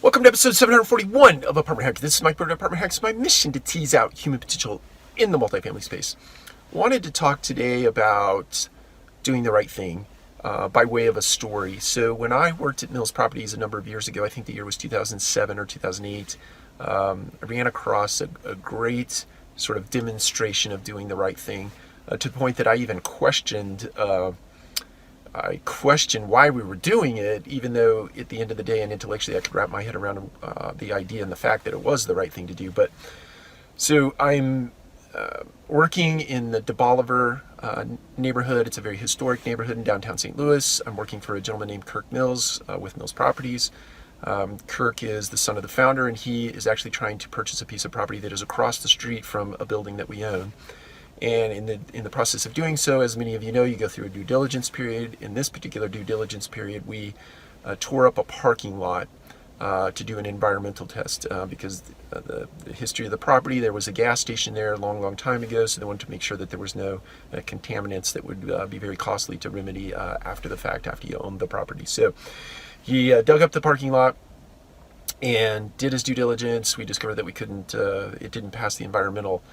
Welcome to episode 741 of Apartment Hacker. This is Mike Bird of Apartment Hacker. It's my mission to tease out human potential in the multifamily space. Wanted to talk today about doing the right thing by way of a story. So when I worked at Mills Properties a number of years ago, I think the year was 2007 or 2008, I ran across a great sort of demonstration of doing the right thing to the point that I even questioned why we were doing it, even though at the end of the day and intellectually I could wrap my head around the idea and the fact that it was the right thing to do. But so I'm working in the De Bolivar neighborhood. It's a very historic neighborhood in downtown St. Louis. I'm working for a gentleman named Kirk Mills with Mills Properties. Kirk is the son of the founder, and he is actually trying to purchase a piece of property that is across the street from a building that we own. And in the process of doing so, as many of you know, you go through a due diligence period. In this particular due diligence period, we tore up a parking lot to do an environmental test because the history of the property, there was a gas station there a long time ago, so they wanted to make sure that there was no contaminants that would be very costly to remedy after the fact, after you owned the property. So he dug up the parking lot and did his due diligence. We discovered that it didn't pass the environmental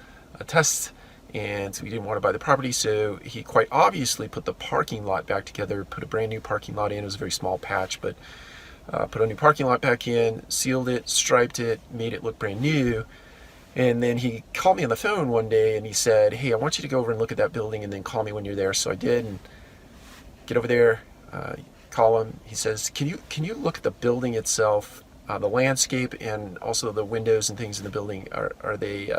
test, and so we didn't want to buy the property. So he quite obviously put the parking lot back together, put a brand new parking lot in. It was a very small patch, but put a new parking lot back in, sealed it, striped it, made it look brand new. And then he called me on the phone one day and he said, "Hey, I want you to go over and look at that building and then call me when you're there." So I did, and get over there, call him. He says, can you look at the building itself, the landscape, and also the windows and things in the building? Are they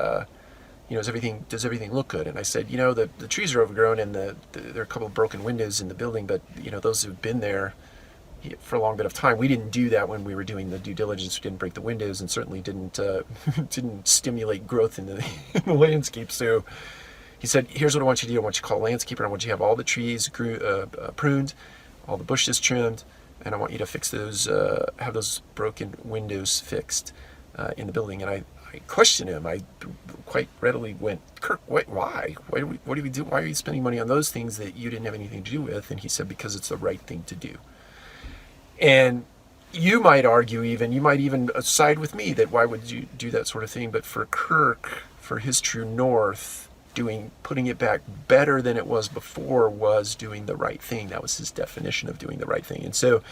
does everything look good? And I said, the trees are overgrown and there are a couple of broken windows in the building, but those have been there for a long bit of time. We didn't do that when we were doing the due diligence. We didn't break the windows and certainly didn't stimulate growth in the landscape. So he said, "Here's what I want you to do. I want you to call a landscaper. I want you to have all the trees pruned, all the bushes trimmed, and I want you to fix those, have those broken windows fixed in the building." And I questioned him. I quite readily went, "Kirk, why? What do we do? Why are you spending money on those things that you didn't have anything to do with?" And he said, "Because it's the right thing to do." And you might argue you might even side with me that why would you do that sort of thing? But for Kirk, for his true north, putting it back better than it was before was doing the right thing. That was his definition of doing the right thing. And so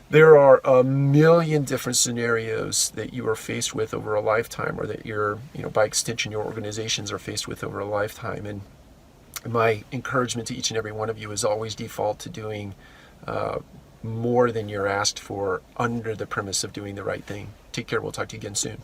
there are a million different scenarios that you are faced with over a lifetime, or that by extension, your organizations are faced with over a lifetime. And my encouragement to each and every one of you is always default to doing more than you're asked for under the premise of doing the right thing. Take care. We'll talk to you again soon.